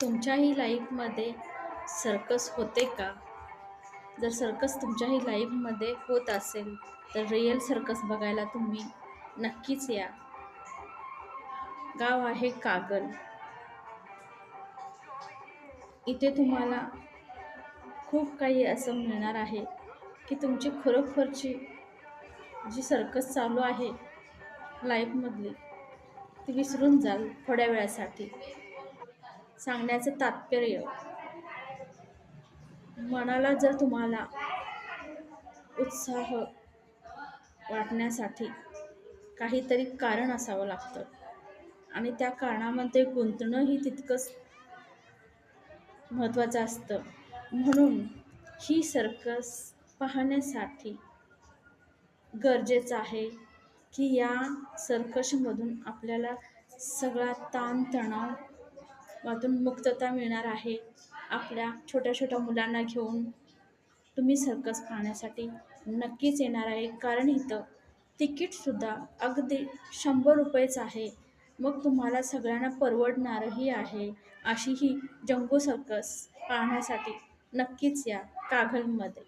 तुमच्याही लाईफमध्ये सर्कस होते का? जर सर्कस तुमच्याही लाईफमध्ये होत असेल, तर रिअल सर्कस बघायला तुम्ही नक्कीच या. गाव आहे कागल. इथे तुम्हाला खूप काही असं मिळणार आहे, की तुमची खरोखरची जी सर्कस चालू आहे लाईफमधली, ती विसरून जाल थोड्या वेळासाठी. सांगण्याचं तात्पर्य, मनाला जर तुम्हाला उत्साह वाटण्यासाठी काहीतरी कारण असावं लागतं आणि त्या कारणामध्ये गुंतणंही तितकंच महत्त्वाचं असतं. म्हणून ही सर्कस पाहण्यासाठी गरजेचं आहे, की या सर्कसमधून आपल्याला सगळा ताणतणाव वातून मुक्तता मिळणार आहे. आपल्या छोट्या छोट्या मुलांना घेऊन तुम्ही सर्कस पाहण्यासाठी नक्कीच येणार आहे, कारण इथं तिकीटसुद्धा अगदी 100 रुपयेच आहे. मग तुम्हाला सगळ्यांना परवडणारही आहे. अशी ही जंबो सर्कस पाहण्यासाठी नक्कीच या कागलमध्ये.